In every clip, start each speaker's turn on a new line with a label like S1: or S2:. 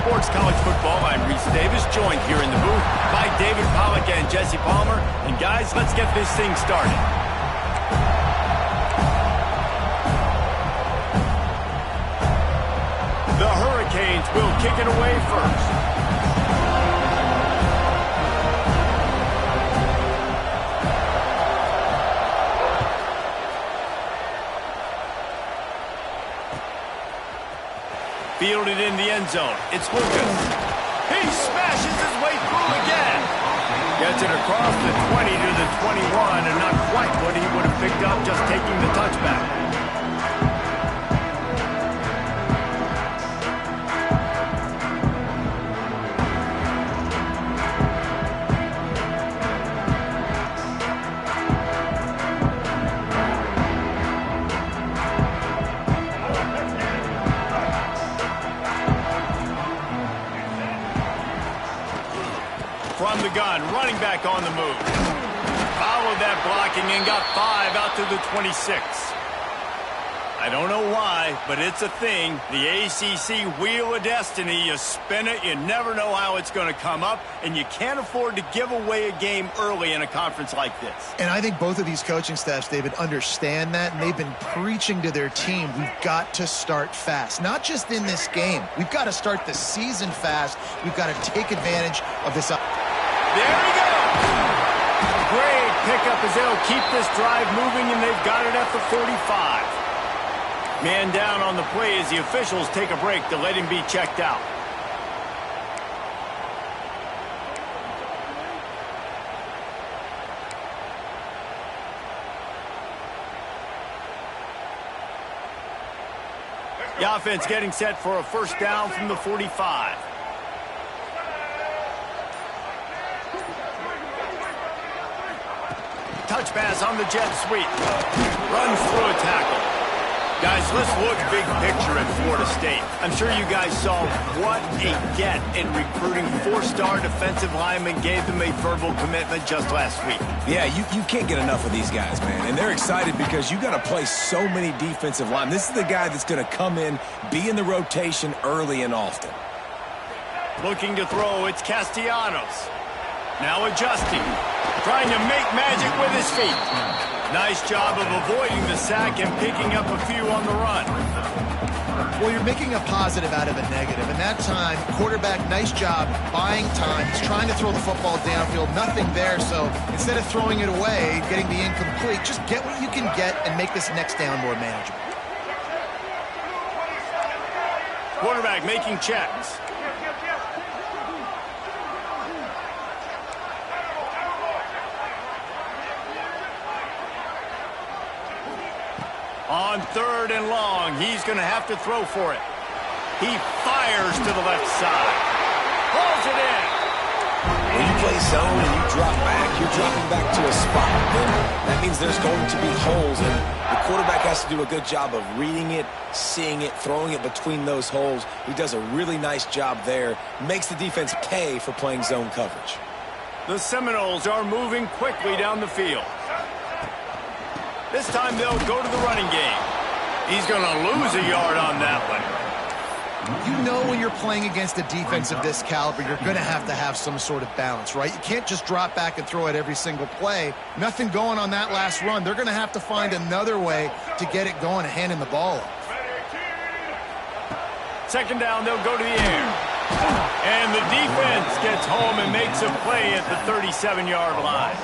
S1: Sports College Football. I'm Reese Davis, joined here in the booth by David Pollack and Jesse Palmer. And guys, let's get this thing started. The Hurricanes will kick it away first. Fielded in the end zone. It's Lucas. He smashes his way through again. Gets it across the 20 to the 21, and not quite what he would have picked up just taking the touchback. From the gun, running back on the move. Followed that blocking and got 5 out to the 26. I don't know why, but it's a thing. The ACC Wheel of Destiny, you spin it, you never know how it's going to come up, and you can't afford to give away a game early in a conference like this.
S2: And I think both of these coaching staffs, David, understand that, and they've been preaching to their team, we've got to start fast. Not just in this game. We've got to start the season fast. We've got to take advantage of this.
S1: There he goes! Great pickup as they'll keep this drive moving, and they've got it at the 45. Man down on the play as the officials take a break to let him be checked out. The offense getting set for a first down from the 45. Touch pass on the jet sweep. Runs through a tackle. Guys, let's look big picture at Florida State. I'm sure you guys saw what a get in recruiting. 4-star defensive linemen gave them a verbal commitment just last week.
S3: Yeah, you can't get enough of these guys, man. And they're excited because you got to play so many defensive linemen. This is the guy that's going to come in, be in the rotation early and often.
S1: Looking to throw, it's Castellanos. Now adjusting. Trying to make magic with his feet. Nice job of avoiding the sack and picking up a few on the run.
S2: Well, you're making a positive out of a negative. And that time, quarterback, nice job buying time. He's trying to throw the football downfield. Nothing there. So instead of throwing it away, getting the incomplete, just get what you can get and make this next down more manageable.
S1: Quarterback making checks. On 3rd and long, he's going to have to throw for it. He fires to the left side. Pulls it in.
S3: When you play zone and you drop back, you're dropping back to a spot. And that means there's going to be holes, and the quarterback has to do a good job of reading it, seeing it, throwing it between those holes. He does a really nice job there. Makes the defense pay for playing zone coverage.
S1: The Seminoles are moving quickly down the field. This time they'll go to the running game. He's going to lose a yard on that one.
S2: You know when you're playing against a defense of this caliber, you're going to have some sort of balance, right? You can't just drop back and throw it every single play. Nothing going on that last run. They're going to have to find another way to get it going and handing the ball off.
S1: Second down, they'll go to the air. And the defense gets home and makes a play at the 37-yard line.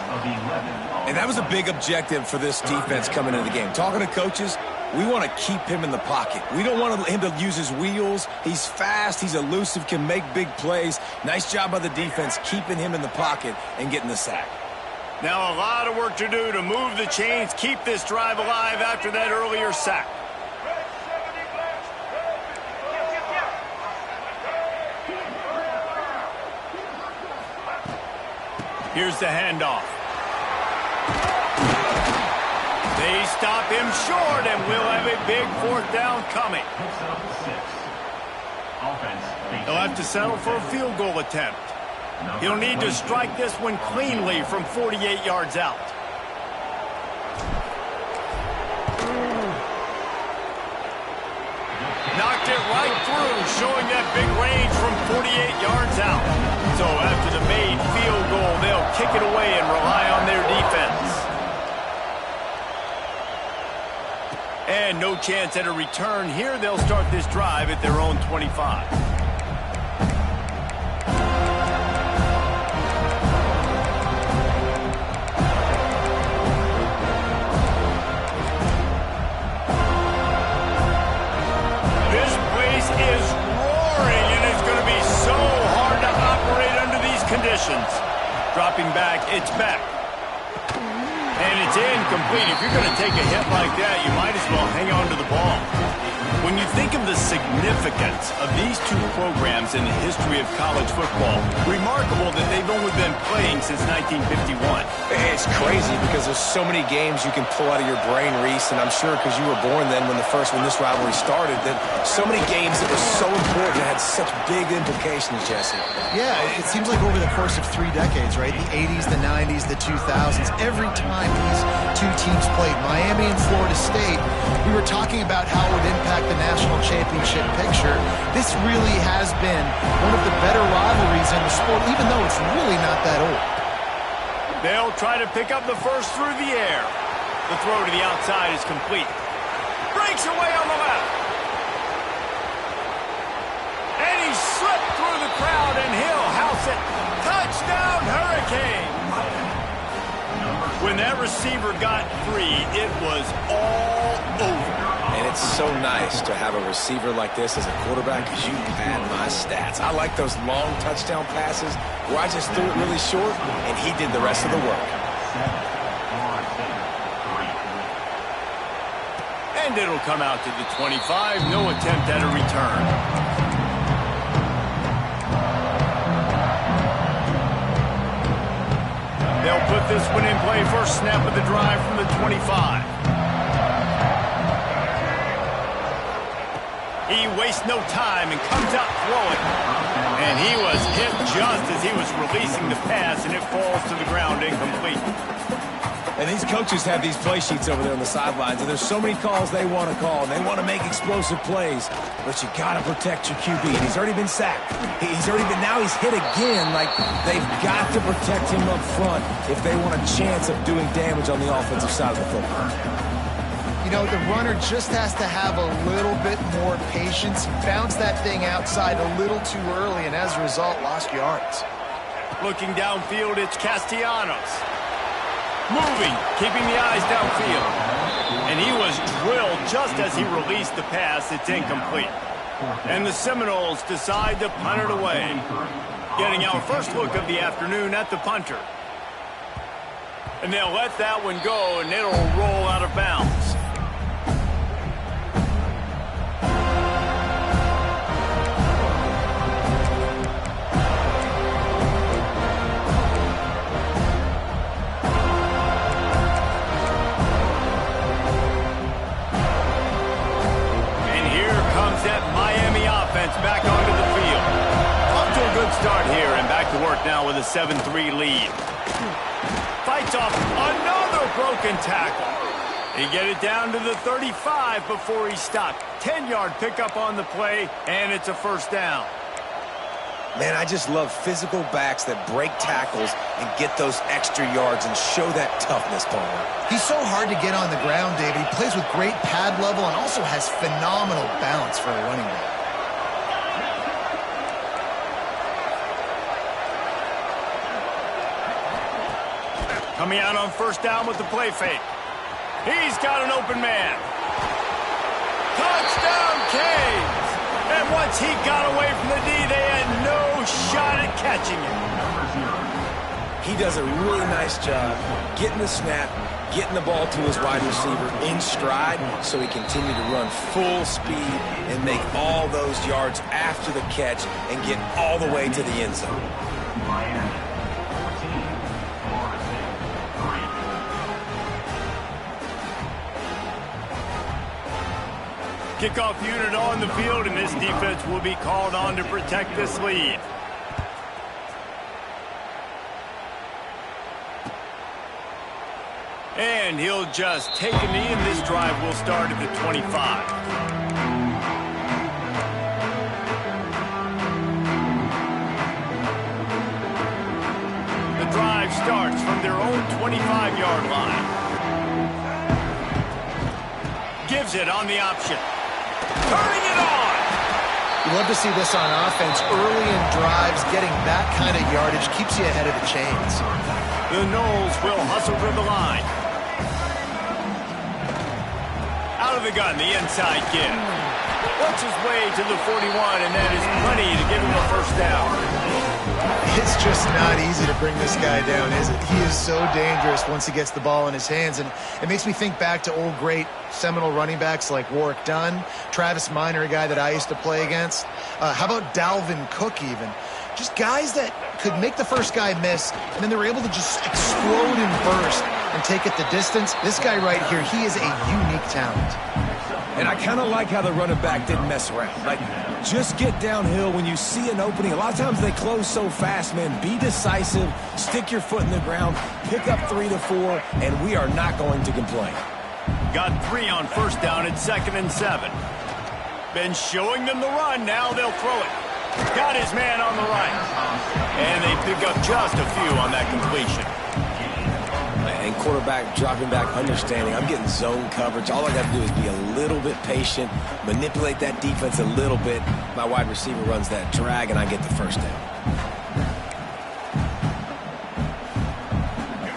S3: And that was a big objective for this defense coming into the game. Talking to coaches, we want to keep him in the pocket. We don't want him to use his wheels. He's fast, he's elusive, can make big plays. Nice job by the defense keeping him in the pocket and getting the sack.
S1: Now a lot of work to do to move the chains, keep this drive alive after that earlier sack. Here's the handoff. They stop him short, and we'll have a big 4th down coming. They'll have to settle for a field goal attempt. He'll need to strike this one cleanly from 48 yards out. Knocked it right through, showing that big range from 48 yards out. So after the made field goal, they'll kick it away and rely on their defense. And no chance at a return here. They'll start this drive at their own 25. Is roaring, and it's going to be so hard to operate under these conditions. Dropping back, it's back. And it's incomplete. If you're going to take a hit like that, you might as well hang on to the ball. When you think of the significance of these two programs in the history of college football, remarkable that they've only been playing since 1951.
S3: It's crazy because there's so many games you can pull out of your brain, Reese, and I'm sure because you were born then when this rivalry started, that so many games that were so important and had such big implications, Jesse.
S2: Yeah, it seems like over the course of 3 decades, right? The 80s, the 90s, the 2000s, every time these two teams played, Miami and Florida State, we were talking about how it would impact the national championship picture. This really has been one of the better rivalries in the sport, even though it's really not that old.
S1: They'll try to pick up the first through the air. The throw to the outside is complete. Breaks away on the left. And he slipped through the crowd, and he'll house it. Touchdown, Hurricane! When that receiver got free, it was all over.
S3: And it's so nice to have a receiver like this as a quarterback because you pad my stats. I like those long touchdown passes where I just threw it really short, and he did the rest of the work.
S1: And it'll come out to the 25. No attempt at a return. They'll put this one in play. First snap of the drive from the 25. He wastes no time and comes out throwing. And he was hit just as he was releasing the pass, and it falls to the ground incomplete.
S3: And these coaches have these play sheets over there on the sidelines, and there's so many calls they want to call, and they want to make explosive plays, but you got to protect your QB, and he's already been sacked. Now he's hit again. Like, they've got to protect him up front if they want a chance of doing damage on the offensive side of the football.
S2: You know, the runner just has to have a little bit more patience. He bounced that thing outside a little too early, and as a result, lost yards.
S1: Looking downfield, it's Castellanos. Moving, keeping the eyes downfield. And he was drilled just as he released the pass. It's incomplete. And the Seminoles decide to punt it away. Getting our first look of the afternoon at the punter. And they'll let that one go, and it'll roll out of bounds. Back onto the field. Off to a good start here, and back to work now with a 7-3 lead. Fights off another broken tackle. He get it down to the 35 before he stopped. 10-yard pickup on the play, and it's a first down.
S3: Man, I just love physical backs that break tackles and get those extra yards and show that toughness, Palmer.
S2: He's so hard to get on the ground, David. He plays with great pad level and also has phenomenal balance for a running back.
S1: Coming out on first down with the play fake. He's got an open man. Touchdown, Canes! And once he got away from the D, they had no shot at catching him.
S3: He does a really nice job getting the snap, getting the ball to his wide receiver in stride so he continued to run full speed and make all those yards after the catch and get all the way to the end zone.
S1: Kickoff unit on the field, and this defense will be called on to protect this lead. And he'll just take a knee, and this drive will start at the 25. drive starts from their own 25-yard line. Gives it on the option. Turning it on!
S2: You love to see this on offense. Early in drives, getting that kind of yardage keeps you ahead of the chains.
S1: The Noles will hustle for the line. Out of the gun, the inside give. Works his way to the 41, and that is plenty to give him a first down.
S2: It's just not easy to bring this guy down, is it? He is so dangerous once he gets the ball in his hands, and it makes me think back to old great Seminole running backs like Warwick Dunn, Travis Minor, a guy that I used to play against. How about Dalvin Cook even? Just guys that could make the first guy miss, and then they were able to just explode and burst and take it the distance. This guy right here, he is a unique talent.
S3: And I kind of like how the running back didn't mess around. Like, just get downhill when you see an opening. A lot of times they close so fast, man. Be decisive, stick your foot in the ground, pick up 3 to 4, and we are not going to complain.
S1: Got 3 on first down at 2nd and 7. Been showing them the run, now they'll throw it. Got his man on the right. And they pick up just a few on that completion.
S3: And quarterback dropping back, understanding I'm getting zone coverage. All I got to do is be a little bit patient, manipulate that defense a little bit. My wide receiver runs that drag, and I get the first down.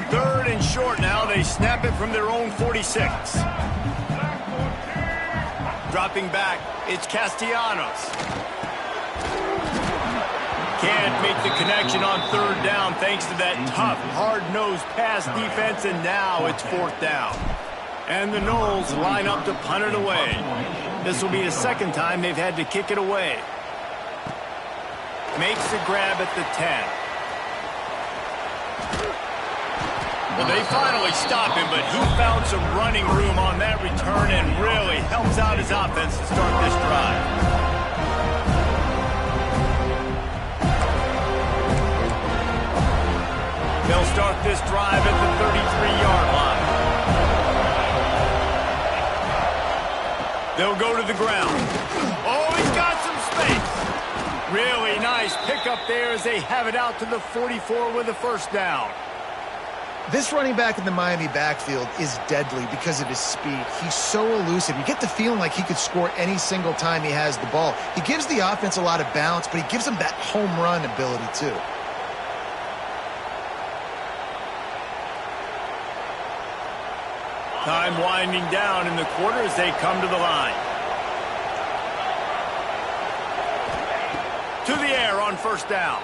S1: 3rd and short now. They snap it from their own 46. Dropping back, it's Castellanos. Can't make the connection on 3rd down thanks to that tough, hard-nosed pass defense, and now it's 4th down. And the Noles line up to punt it away. This will be the 2nd time they've had to kick it away. Makes the grab at the 10. Well, they finally stop him, but he found some running room on that return and really helps out his offense to start this drive. They'll start this drive at the 33-yard line. They'll go to the ground. Oh, he's got some space. Really nice pickup there as they have it out to the 44 with a first down.
S2: This running back in the Miami backfield is deadly because of his speed. He's so elusive. You get the feeling like he could score any single time he has the ball. He gives the offense a lot of balance, but he gives them that home run ability too.
S1: Time winding down in the quarter as they come to the line. To the air on first down.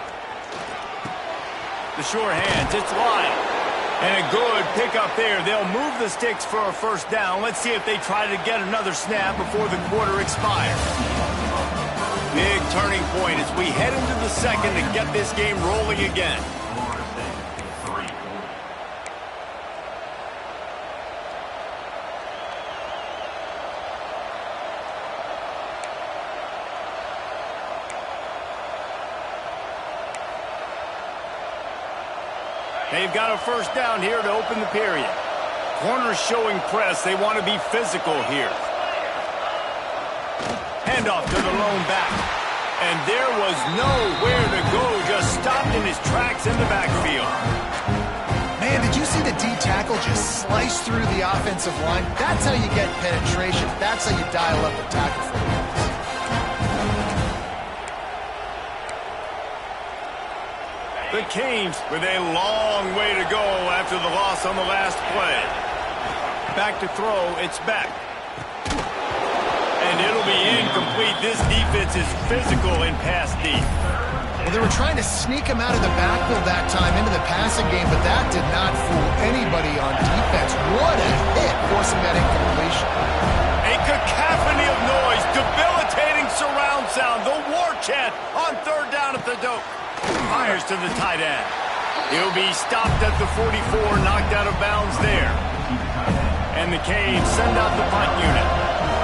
S1: The sure hands, it's Lyle. And a good pickup there. They'll move the sticks for a first down. Let's see if they try to get another snap before the quarter expires. Big turning point as we head into the 2nd to get this game rolling again. They've got a first down here to open the period. Corners showing press. They want to be physical here. Handoff to the lone back. And there was nowhere to go. Just stopped in his tracks in the backfield.
S2: Man, did you see the D tackle just slice through the offensive line? That's how you get penetration. That's how you dial up a tackle for the
S1: The Canes with a long way to go after the loss on the last play. Back to throw, it's Beck. And it'll be incomplete. This defense is physical in pass deep.
S2: Well, they were trying to sneak him out of the backfield that time into the passing game, but that did not fool anybody on defense. What a hit, forcing that incompletion.
S1: A cacophony of noise, debilitating surround sound. The war chant on 3rd down at the dope. Fires to the tight end. He'll be stopped at the 44, knocked out of bounds there. And the Canes send out the punt unit.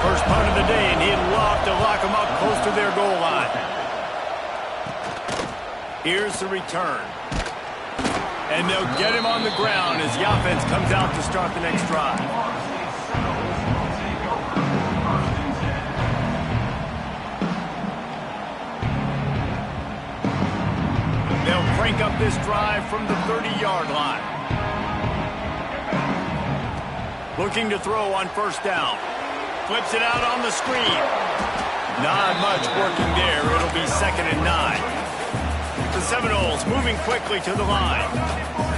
S1: First punt of the day, and he'd love to lock them up close to their goal line. Here's the return. And they'll get him on the ground as the offense comes out to start the next drive. They'll crank up this drive from the 30-yard line. Looking to throw on first down. Flips it out on the screen. Not much working there. It'll be 2nd and 9. The Seminoles moving quickly to the line.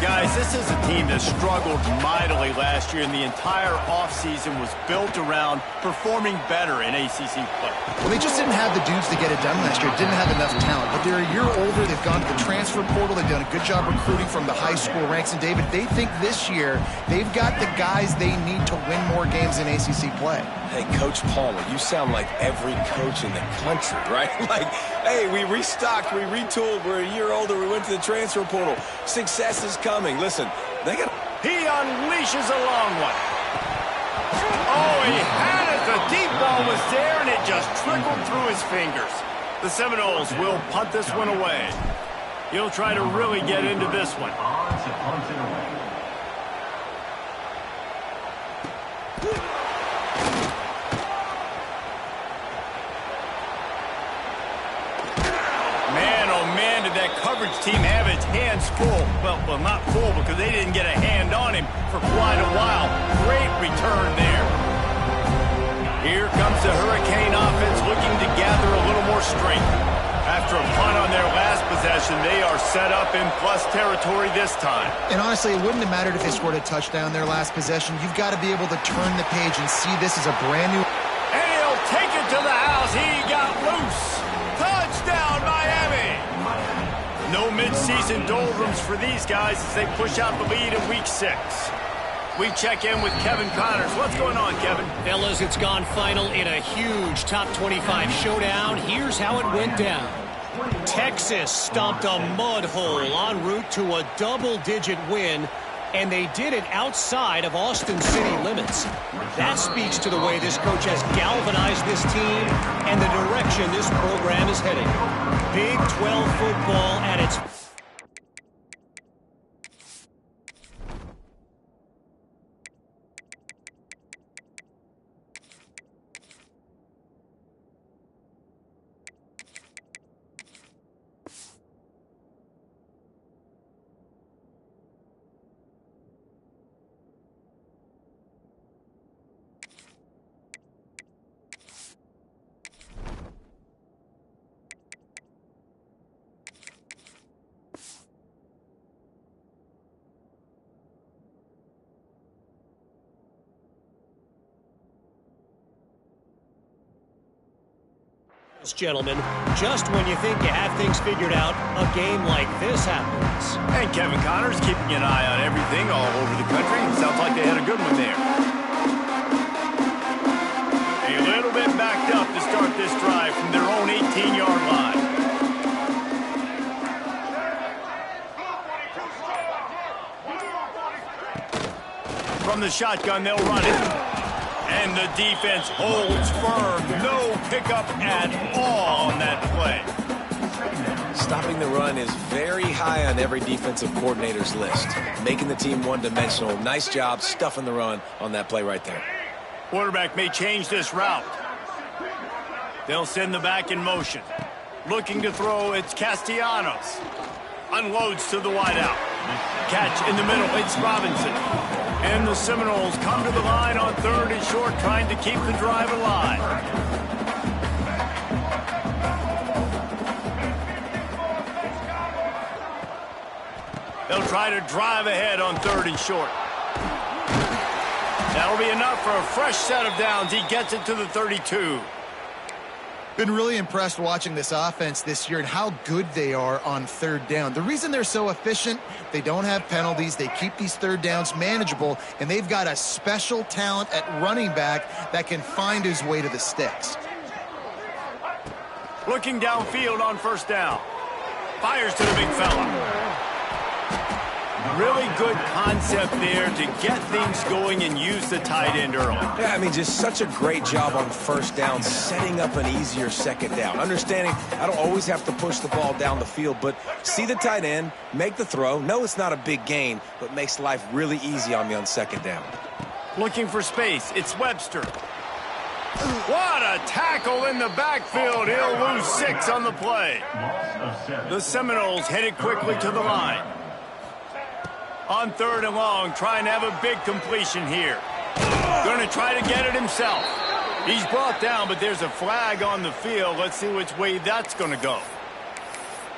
S1: Guys, this is a team that struggled mightily last year, and the entire offseason was built around performing better in ACC play.
S2: Well, they just didn't have the dudes to get it done last year. Didn't have enough talent. But they're a year older. They've gone to the transfer portal. They've done a good job recruiting from the high school ranks. And, David, they think this year they've got the guys they need to win more games in ACC play.
S3: Hey, Coach Palmer, you sound like every coach in the country, right? Like, hey, we restocked, we retooled, we're a year older, we went to the transfer portal. Success is coming. Listen, they got...
S1: He unleashes a long one. Oh, he had it. The deep ball was there, and it just trickled through his fingers. The Seminoles will punt this one away. He'll try to really get into this one. That coverage team have its hands full. Well, not full because they didn't get a hand on him for quite a while. Great return there. Here comes the Hurricane offense looking to gather a little more strength. After a punt on their last possession, they are set up in plus territory this time.
S2: And honestly, it wouldn't have mattered if they scored a touchdown their last possession. You've got to be able to turn the page and see this as a brand new...
S1: And he'll take it to the house. He got loose. Touchdown, Miami. No mid-season doldrums for these guys as they push out the lead in Week 6. We check in with Kevin Connors. What's going on, Kevin?
S4: Fellas, it's gone final in a huge top 25 showdown. Here's how it went down. Texas stomped a mud hole en route to a double-digit win, and they did it outside of Austin city limits. That speaks to the way this coach has galvanized this team and the direction this program is heading. Big 12 football at its... Gentlemen, just when you think you have things figured out, a game like this happens.
S1: And Kevin Connors keeping an eye on everything all over the country. Sounds like they had a good one there. A little bit backed up to start this drive from their own 18-yard line. From the shotgun, they'll run it. And the defense holds firm. No pickup at all on that play.
S3: Stopping the run is very high on every defensive coordinator's list. Making the team one-dimensional. Nice job stuffing the run on that play right there.
S1: Quarterback may change this route. They'll send the back in motion. Looking to throw, it's Castellanos. Unloads to the wideout. Catch in the middle, it's Robinson. And the Seminoles come to the line on 3rd and short, trying to keep the drive alive. They'll try to drive ahead on 3rd and short. That'll be enough for a fresh set of downs. He gets it to the 32.
S2: Been really impressed watching this offense this year and how good they are on 3rd down. The reason they're so efficient, they don't have penalties, they keep these 3rd downs manageable, and they've got a special talent at running back that can find his way to the sticks.
S1: Looking downfield on 1st down. Fires to the big fella. Really good concept there to get things going and use the tight end early.
S3: Yeah, I mean, just such a great job on 1st down, setting up an easier 2nd down. Understanding I don't always have to push the ball down the field, but see the tight end, make the throw. No, it's not a big gain, but makes life really easy on me on 2nd down.
S1: Looking for space, it's Webster. What a tackle in the backfield. He'll lose 6 on the play. The Seminoles headed quickly to the line. On 3rd and long, trying to have a big completion here. Going to try to get it himself. He's brought down, but there's a flag on the field. Let's see which way that's going to go.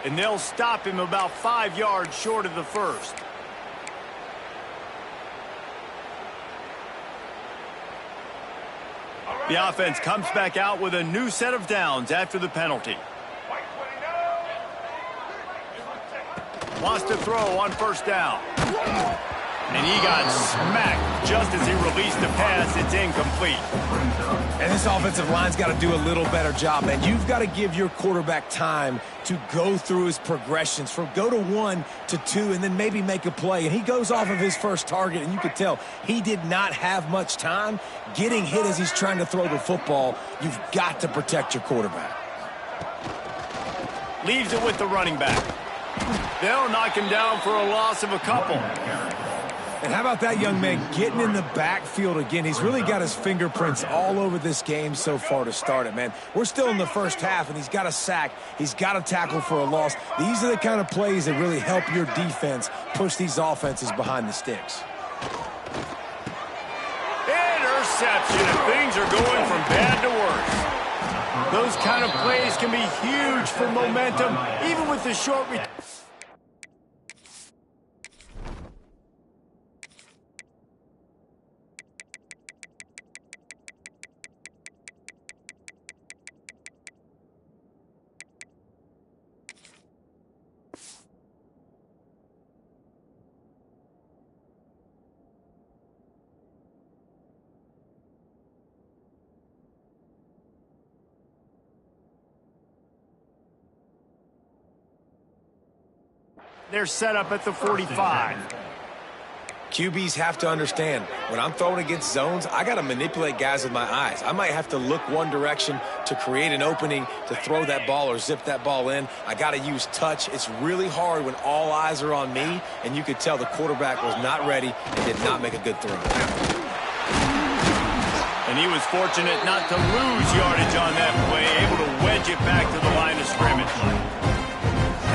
S1: And they'll stop him about 5 yards short of the first. The offense comes back out with a new set of downs after the penalty. Wants to throw on 1st down. And he got smacked just as he released the pass. It's incomplete.
S3: And this offensive line's got to do a little better job, man. You've got to give your quarterback time to go through his progressions from go to 1 to 2 and then maybe make a play. And he goes off of his first target, and you could tell he did not have much time getting hit as he's trying to throw the football. You've got to protect your quarterback.
S1: Leaves it with the running back. They'll knock him down for a loss of a couple.
S3: And how about that young man getting in the backfield again? He's really got his fingerprints all over this game so far to start it, man. We're still in the first half, and he's got a sack. He's got a tackle for a loss. These are the kind of plays that really help your defense push these offenses behind the sticks.
S1: Interception, and things are going from bad to worse. Those kind of plays can be huge for momentum, even with the short return. They're set up at the 45.
S3: QBs have to understand, when I'm throwing against zones, I got to manipulate guys with my eyes. I might have to look one direction to create an opening to throw that ball or zip that ball in. I got to use touch. It's really hard when all eyes are on me, and you could tell the quarterback was not ready and did not make a good throw.
S1: And he was fortunate not to lose yardage on that play, able to wedge it back to the line of scrimmage.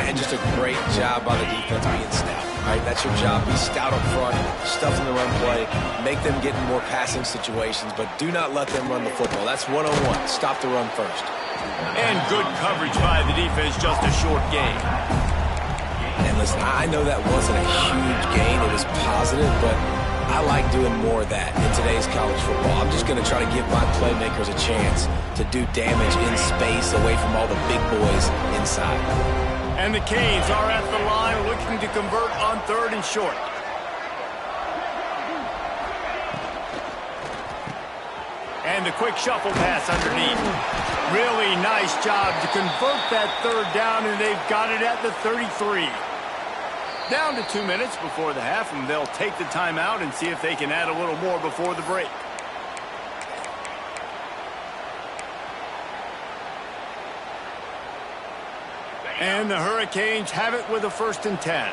S3: And just a great job by the defense being stout. Right, that's your job. Be stout up front, stuff in the run play, make them get in more passing situations, but do not let them run the football. That's 101. Stop the run first.
S1: And good coverage by the defense, just a short gain.
S3: And listen, I know that wasn't a huge gain. It was positive, but I like doing more of that in today's college football. I'm just going to try to give my playmakers a chance to do damage in space away from all the big boys inside.
S1: And the Canes are at the line looking to convert on 3rd and short. And the quick shuffle pass underneath. Really nice job to convert that 3rd down, and they've got it at the 33. Down to 2 minutes before the half, and they'll take the timeout and see if they can add a little more before the break. And the Hurricanes have it with a 1st and 10.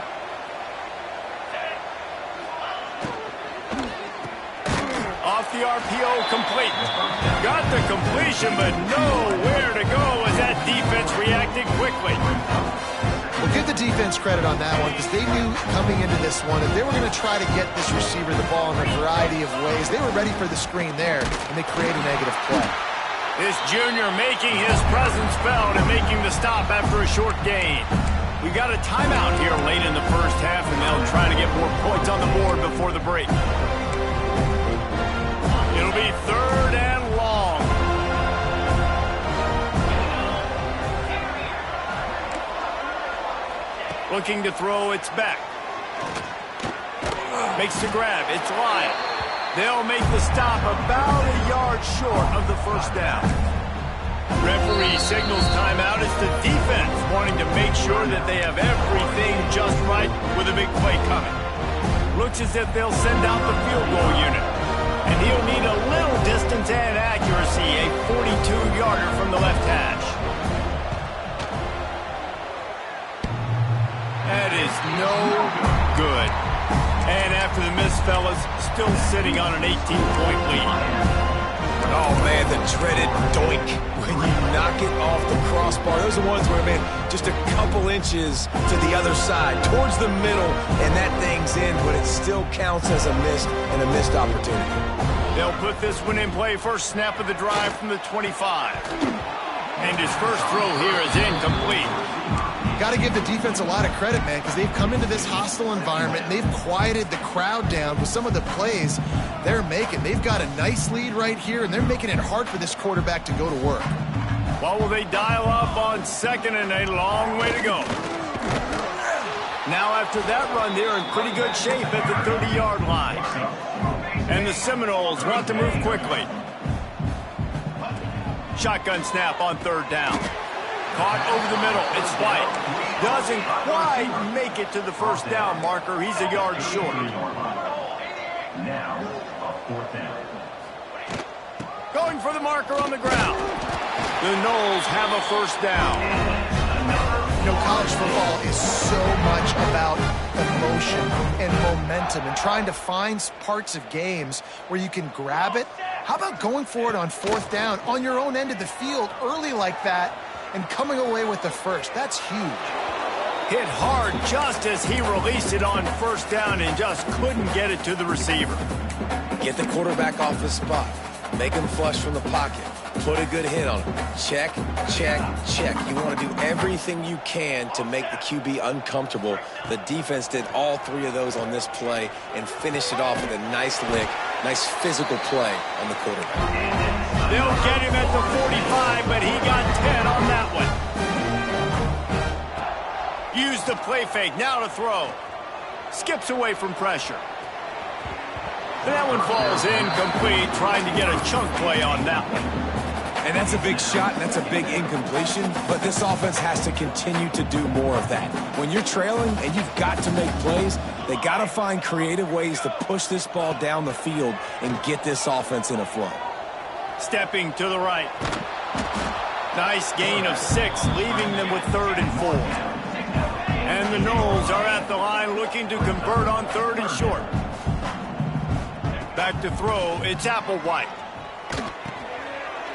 S1: Off the RPO, complete. Got the completion, but nowhere to go as that defense reacted quickly.
S2: Well, give the defense credit on that one, because they knew coming into this one that they were going to try to get this receiver the ball in a variety of ways. They were ready for the screen there, and they created a negative play.
S1: This junior making his presence felt and making the stop after a short gain. We got a timeout here late in the first half, and they'll try to get more points on the board before the break. It'll be 3rd and long. Looking to throw, it's back. Makes the grab, it's Lyle. They'll make the stop about a yard short of the 1st down. Referee signals timeout. It's the defense wanting to make sure that they have everything just right with a big play coming. Looks as if they'll send out the field goal unit. And he'll need a little distance and accuracy, a 42-yarder from the left hash. That is no good. And after the miss, fellas, still sitting on an 18-point lead.
S3: Oh, man, the dreaded doink when you knock it off the crossbar. Those are ones where, man, just a couple inches to the other side, towards the middle, and that thing's in, but it still counts as a missed opportunity.
S1: They'll put this one in play. First snap of the drive from the 25. And his first throw here is incomplete.
S2: Got to give the defense a lot of credit, man, because they've come into this hostile environment and they've quieted the crowd down with some of the plays they're making. They've got a nice lead right here, and they're making it hard for this quarterback to go to work.
S1: Well, will they dial up on second, and a long way to go. Now, after that run, they're in pretty good shape at the 30-yard line. And the Seminoles want to move quickly. Shotgun snap on third down. Caught over the middle. It's White. Doesn't quite make it to the first down marker. He's a yard short.
S5: Now, a fourth down.
S1: Going for the marker on the ground. The Noles have a first down.
S2: You know, college football is so much about emotion and momentum and trying to find parts of games where you can grab it. How about going for it on fourth down on your own end of the field early like that and coming away with the first? That's huge.
S1: Hit hard just as he released it on first down and just couldn't get it to the receiver.
S3: Get the quarterback off his spot. Make him flush from the pocket. Put a good hit on him. Check, check, check. You want to do everything you can to make the QB uncomfortable. The defense did all three of those on this play and finished it off with a nice lick, nice physical play on the quarterback.
S1: They'll get him at the 45, but he got 10 on that one. Use the play fake. Now to throw. Skips away from pressure. That one falls incomplete, trying to get a chunk play on that one.
S3: And that's a big shot, and that's a big incompletion, but this offense has to continue to do more of that. When you're trailing and you've got to make plays, they got to find creative ways to push this ball down the field and get this offense in a flow.
S1: Stepping to the right. Nice gain of 6, leaving them with 3rd and 4. And the Noles are at the line looking to convert on 3rd and short. Back to throw, it's Applewhite.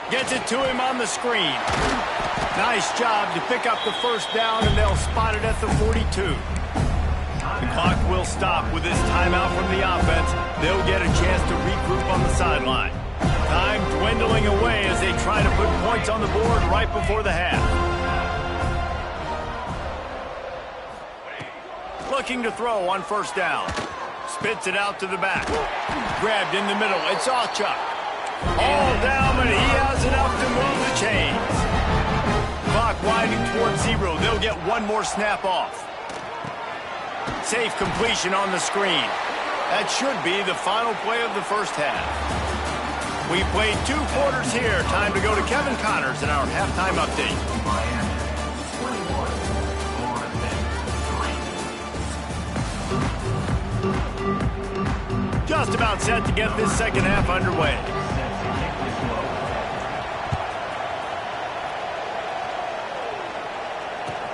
S1: Gets it to him on the screen. Nice job to pick up the first down, and they'll spot it at the 42. The clock will stop with this timeout from the offense. They'll get a chance to regroup on the sideline. Time dwindling away as they try to put points on the board right before the half. Looking to throw on first down. Spits it out to the back. Grabbed in the middle. It's Allchuck. All down, but he has enough to move the chains. Clock winding towards 0. They'll get one more snap off. Safe completion on the screen. That should be the final play of the first half. We played 2 quarters here. Time to go to Kevin Connors in our halftime update. Just about set to get this second half underway.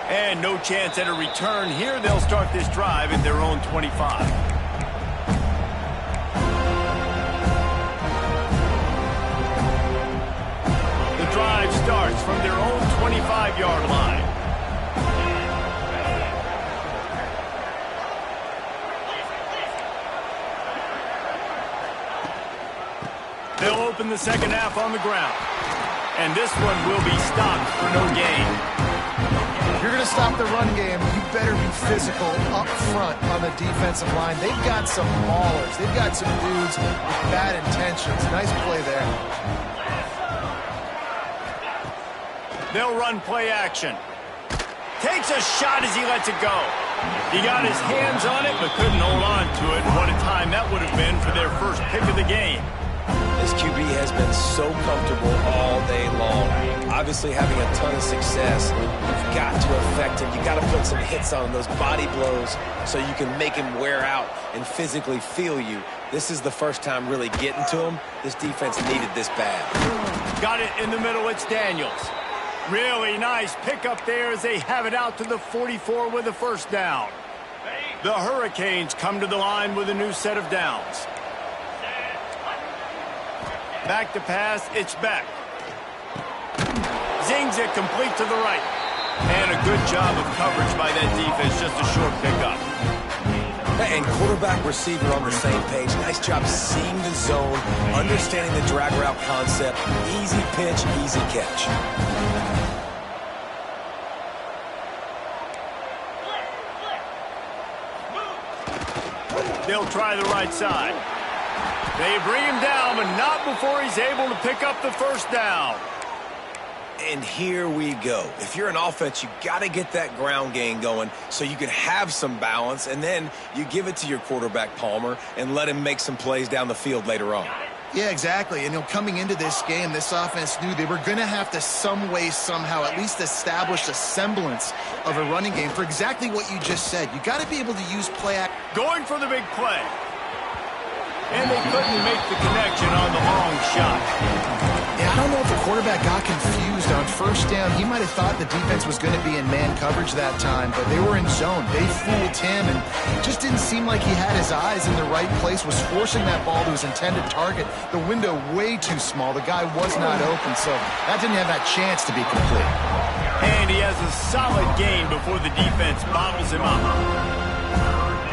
S1: And no chance at a return here. They'll start this drive at their own 25. The drive starts from their own 25-yard line. They'll open the second half on the ground. And this one will be stopped for no gain.
S2: If you're going to stop the run game, you better be physical up front on the defensive line. They've got some maulers. They've got some dudes with bad intentions. Nice play there.
S1: They'll run play action. Takes a shot as he lets it go. He got his hands on it, but couldn't hold on to it. What a time that would have been for their first pick of the game.
S3: This QB has been so comfortable all day long. Obviously having a ton of success. You've got to affect him. You've got to put some hits on him, those body blows, so you can make him wear out and physically feel you. This is the first time really getting to him. This defense needed this bad.
S1: Got it in the middle. It's Daniels. Really nice pickup there as they have it out to the 44 with a first down. The Hurricanes come to the line with a new set of downs. Back to pass, it's Beck. Zings it complete to the right. And a good job of coverage by that defense, just a short pickup.
S3: And quarterback, receiver on the same page. Nice job seeing the zone, understanding the drag route concept. Easy pitch, easy catch.
S1: They'll try the right side. They bring him down, but not before he's able to pick up the first down.
S3: And here we go. If you're an offense, you got to get that ground game going so you can have some balance, and then you give it to your quarterback, Palmer, and let him make some plays down the field later on.
S2: Yeah, exactly. And coming into this game, this offense knew they were going to have to some way, somehow, at least establish a semblance of a running game for exactly what you just said. You got to be able to use play action.
S1: Going for the big play. And they couldn't make the connection on the long shot.
S2: Yeah, I don't know if the quarterback got confused on first down. He might have thought the defense was going to be in man coverage that time, but they were in zone. They fooled him, and it just didn't seem like he had his eyes in the right place, was forcing that ball to his intended target. The window way too small. The guy was not open, so that didn't have that chance to be complete.
S1: And he has a solid gain before the defense bottles him up.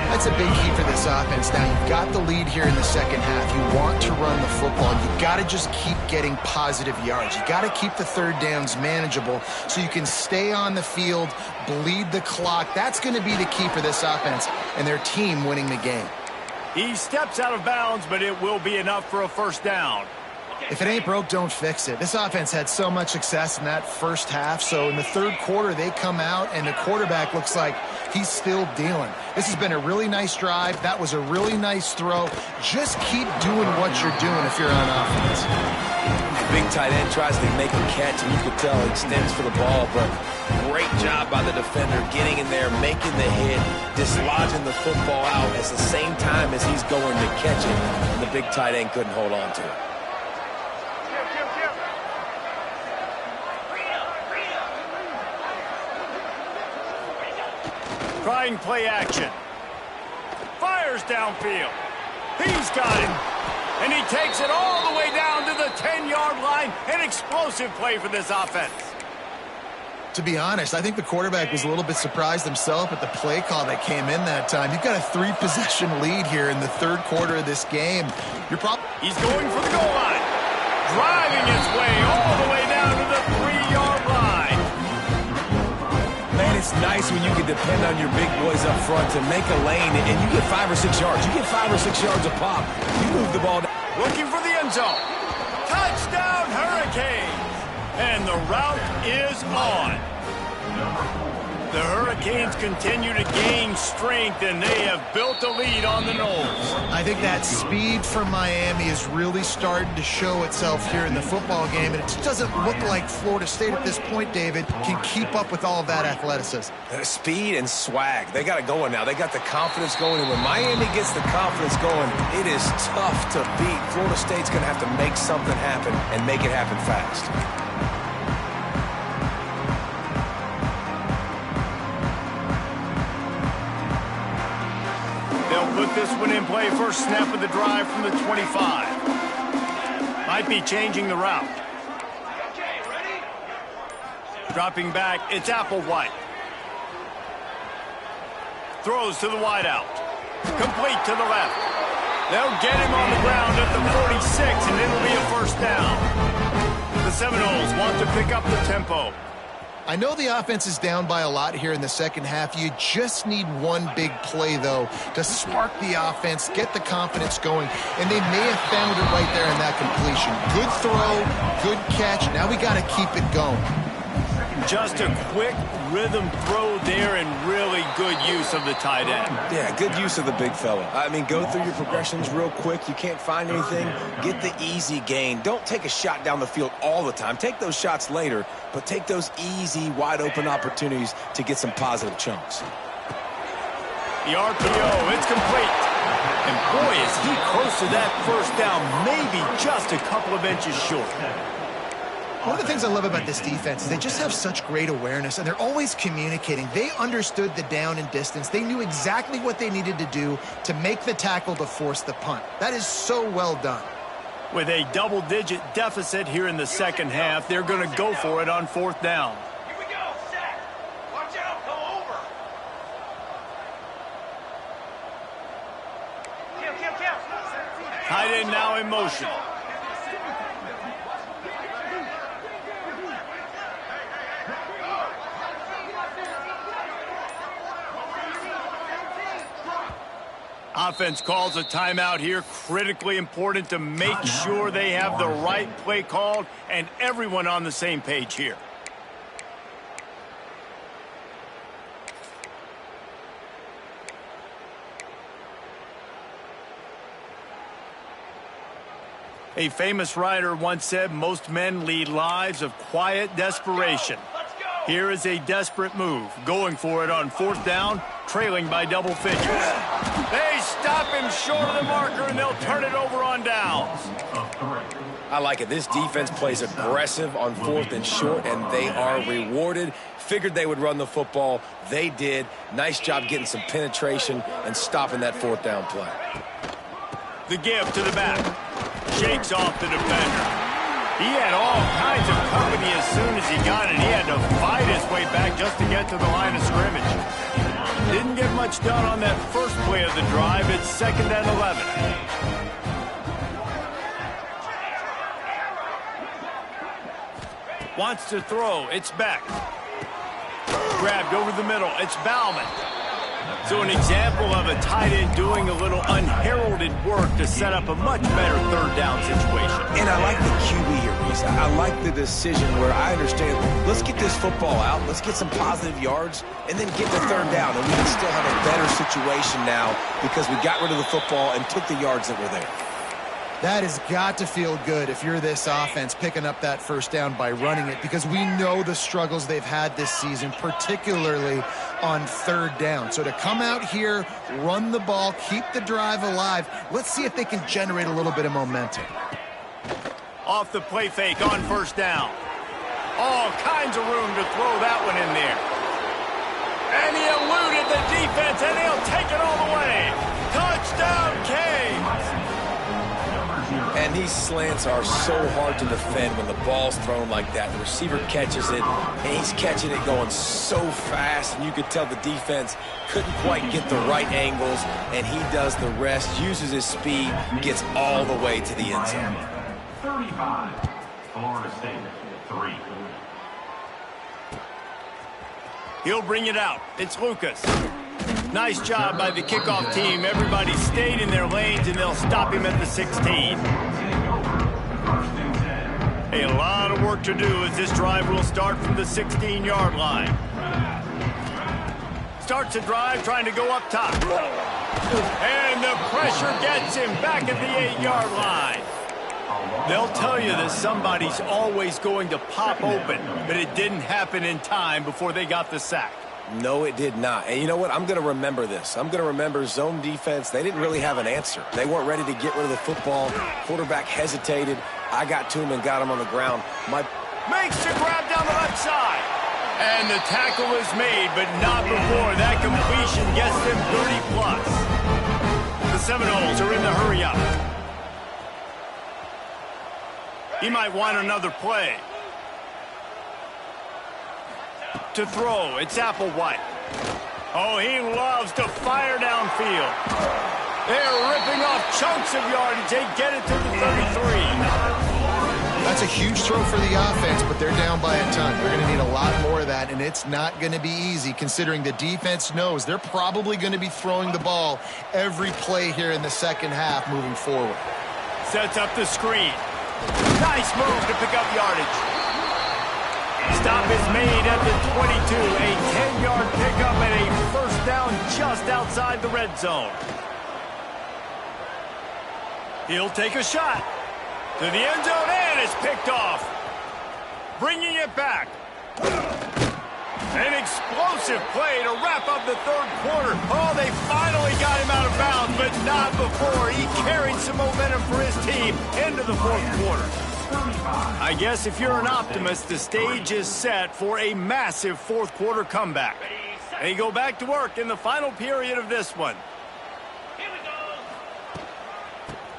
S2: That's a big key for this offense. Now, you've got the lead here in the second half. You want to run the football. You've got to just keep getting positive yards. You've got to keep the third downs manageable so you can stay on the field, bleed the clock. That's going to be the key for this offense and their team winning the game.
S1: He steps out of bounds, but it will be enough for a first down.
S2: If it ain't broke, don't fix it. This offense had so much success in that first half, so in the third quarter, they come out, and the quarterback looks like he's still dealing. This has been a really nice drive. That was a really nice throw. Just keep doing what you're doing if you're on offense.
S3: The big tight end tries to make a catch, and you could tell he extends for the ball, but great job by the defender getting in there, making the hit, dislodging the football out at the same time as he's going to catch it, and the big tight end couldn't hold on to it.
S1: Trying play action. Fires downfield. He's got it. And he takes it all the way down to the 10-yard line. An explosive play for this offense.
S2: To be honest, I think the quarterback was a little bit surprised himself at the play call that came in that time. You've got a 3-possession lead here in the third quarter of this game.
S1: He's going for the goal line. Driving his way all the way down to the 3-yard line.
S3: Man, it's nice when you can depend on your big boys up front to make a lane, and you get 5 or 6 yards. You get 5 or 6 yards a pop. You move the ball down.
S1: Looking for the end zone. Touchdown, Hurricanes. And the route is on. The Hurricanes continue to gain strength, and they have built a lead on the Noles.
S2: I think that speed from Miami is really starting to show itself here in the football game, and it just doesn't look like Florida State at this point, David, can keep up with all of that athleticism.
S3: Speed and swag. They got it going now. They got the confidence going, and when Miami gets the confidence going, it is tough to beat. Florida State's going to have to make something happen and make it happen fast.
S1: Put this one in play. First snap of the drive from the 25. Might be changing the route. Dropping back, it's Applewhite. Throws to the wideout. Complete to the left. They'll get him on the ground at the 46, and it'll be a first down. The Seminoles want to pick up the tempo.
S2: I know the offense is down by a lot here in the second half. You just need one big play, though, to spark the offense, get the confidence going, and they may have found it right there in that completion. Good throw, good catch. Now we got to keep it going.
S1: Just a quick rhythm throw there and really good use of the tight end.
S3: Yeah, good use of the big fella. I mean, go through your progressions real quick. You can't find anything. Get the easy gain. Don't take a shot down the field all the time. Take those shots later, but take those easy, wide-open opportunities to get some positive chunks.
S1: The RPO, it's complete. And boy, is he close to that first down, maybe just a couple of inches short.
S2: One of the things I love about this defense is they just have such great awareness, and they're always communicating. They understood the down and distance. They knew exactly what they needed to do to make the tackle to force the punt. That is so well done.
S1: With a double-digit deficit here in the second half, they're going to go for it on 4th down.
S6: Here we go, set. Watch out, go over. Kill.
S1: Tight end now in motion. Offense calls a timeout here. Critically important to make sure they have the right play called and everyone on the same page here. A famous writer once said, most men lead lives of quiet desperation. Here is a desperate move, going for it on 4th down, trailing by double figures. They stop him short of the marker, and they'll turn it over on downs.
S3: I like it. This defense plays aggressive on 4th and short, and they are rewarded. Figured they would run the football. They did. Nice job getting some penetration and stopping that 4th down play.
S1: The give to the back. Shakes off the defender. He had all kinds of company as soon as he got it. He had to fight his way back just to get to the line of scrimmage. Didn't get much done on that first play of the drive. It's 2nd and 11. Wants to throw. It's back. Grabbed over the middle. It's Bauman. So an example of a tight end doing a little unheralded work to set up a much better 3rd down situation.
S3: And I like the QB here, Reese. I like the decision where I understand, let's get this football out, let's get some positive yards, and then get to 3rd down, and we can still have a better situation now because we got rid of the football and took the yards that were there.
S2: That has got to feel good if you're this offense picking up that 1st down by running it, because we know the struggles they've had this season, particularly on 3rd down. So to come out here, run the ball, keep the drive alive, let's see if they can generate a little bit of momentum.
S1: Off the play fake on 1st down. All kinds of room to throw that one in there. And he eluded the defense, and he'll take it all the way. Touchdown, Canes!
S3: And these slants are so hard to defend when the ball's thrown like that. The receiver catches it, and he's catching it going so fast, and you could tell the defense couldn't quite get the right angles, and he does the rest, uses his speed, gets all the way to the end zone.
S5: 35, Florida State, 3.
S1: He'll bring it out. It's Lucas. Nice job by the kickoff team. Everybody stayed in their lanes, and they'll stop him at the 16. A lot of work to do as this drive will start from the 16-yard line. Starts a drive trying to go up top. And the pressure gets him back at the 8-yard line. They'll tell you that somebody's always going to pop open, but it didn't happen in time before they got the sack.
S3: No, it did not. And you know what? I'm going to remember this. I'm going to remember zone defense. They didn't really have an answer. They weren't ready to get rid of the football. Quarterback hesitated. I got to him and got him on the ground.
S1: Makes the grab down the left side. And the tackle is made, but not before that completion gets them 30-plus. The Seminoles are in the hurry up. He might want another play. To throw, it's Applewhite. Oh, he loves to fire downfield. They're ripping off chunks of yardage. They get it to the 33.
S2: That's a huge throw for the offense, but they're down by a ton. They're going to need a lot more of that, and it's not going to be easy considering the defense knows they're probably going to be throwing the ball every play here in the second half moving forward.
S1: Sets up the screen. Nice move to pick up yardage. Stop is made at the 22. A 10-yard pickup and a 1st down just outside the red zone. He'll take a shot. To the end zone, and it's picked off. Bringing it back. An explosive play to wrap up the 3rd quarter. Oh, they finally got him out of bounds, but not before. He carried some momentum for his team into the 4th quarter. I guess if you're an optimist, the stage is set for a massive 4th quarter comeback. They go back to work in the final period of this one.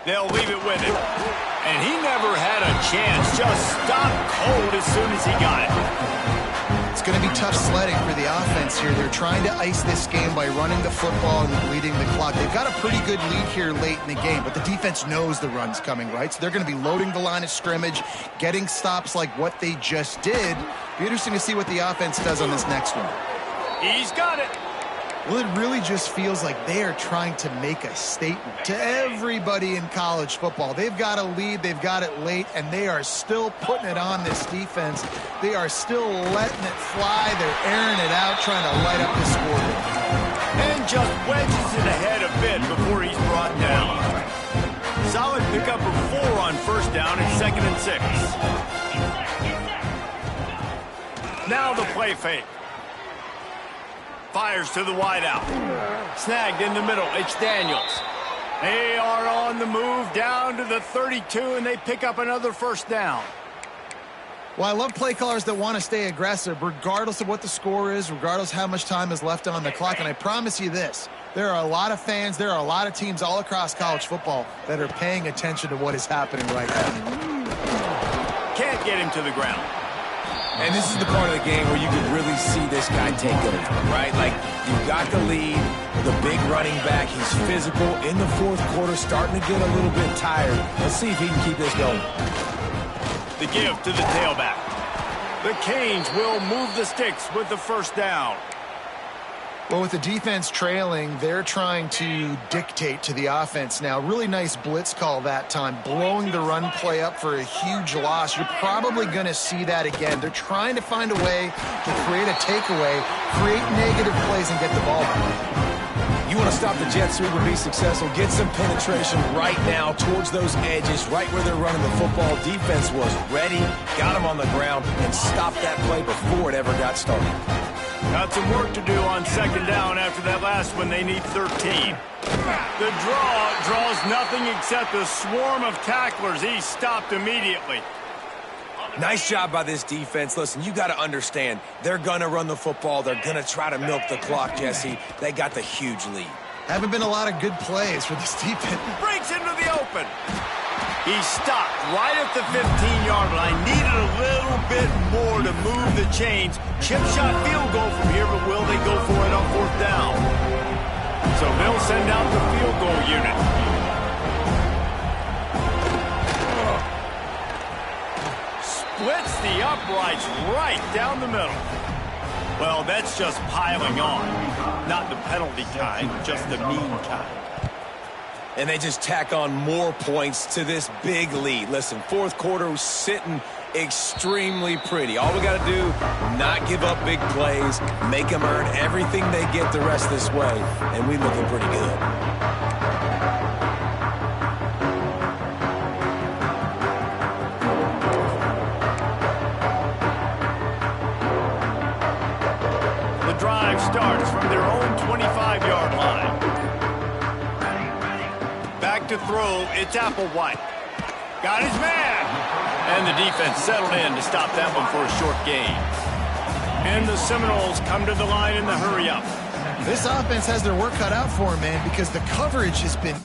S1: They'll leave it with him. And he never had a chance. Just stopped cold as soon as he got it.
S2: It's going to be tough sledding for the offense here. They're trying to ice this game by running the football and bleeding the clock. They've got a pretty good lead here late in the game, but the defense knows the run's coming, right? So they're going to be loading the line of scrimmage, getting stops like what they just did. Be interesting to see what the offense does on this next one.
S1: He's got it.
S2: Well, it really just feels like they are trying to make a statement to everybody in college football. They've got a lead, they've got it late, and they are still putting it on this defense. They are still letting it fly. They're airing it out, trying to light up the scoreboard.
S1: And just wedges it ahead a bit before he's brought down. Solid pickup of 4 on first down and 2nd and 6. Now the play fake. Fires to the wideout. Snagged in the middle. It's Daniels. They are on the move down to the 32, and they pick up another first down.
S2: Well, I love play callers that want to stay aggressive, regardless of what the score is, regardless how much time is left on the clock. And I promise you this, there are a lot of fans, there are a lot of teams all across college football that are paying attention to what is happening right now.
S1: Can't get him to the ground.
S3: And this is the part of the game where you can really see this guy take over, right? Like, you've got the lead, the big running back. He's physical in the fourth quarter, starting to get a little bit tired. Let's see if he can keep this going.
S1: The give to the tailback. The Canes will move the sticks with the first down.
S2: Well, with the defense trailing, they're trying to dictate to the offense now. Really nice blitz call that time, blowing the run play up for a huge loss. You're probably going to see that again. They're trying to find a way to create a takeaway, create negative plays, and get the ball back.
S3: You want to stop the jet sweep and be successful, get some penetration right now towards those edges, right where they're running the football. Defense was ready, got them on the ground, and stopped that play before it ever got started.
S1: Got some work to do on second down after that last one. They need 13. The draws nothing except a swarm of tacklers. He's stopped immediately.
S3: Nice job by this defense. Listen, you got to understand, they're going to run the football. They're going to try to milk the clock, Jesse. They got the huge lead.
S2: Haven't been a lot of good plays for this defense.
S1: Breaks into the open. He stopped right at the 15-yard line. Needed a little bit more to move the chains. Chip shot field goal from here, but will they go for it on fourth down? So they'll send out the field goal unit. Splits the uprights right down the middle. Well, that's just piling on. Not the penalty kind, just the mean kind.
S3: And they just tack on more points to this big lead. Listen, fourth quarter was sitting extremely pretty. All we got to do, not give up big plays, make them earn everything they get the rest this way, and we looking pretty good.
S1: The drive starts from their own 25-yard line. Back to throw, it's Applewhite. Got his man. And the defense settled in to stop that one for a short gain. And the Seminoles come to the line in the hurry-up.
S2: This offense has their work cut out for them, man, because the coverage has been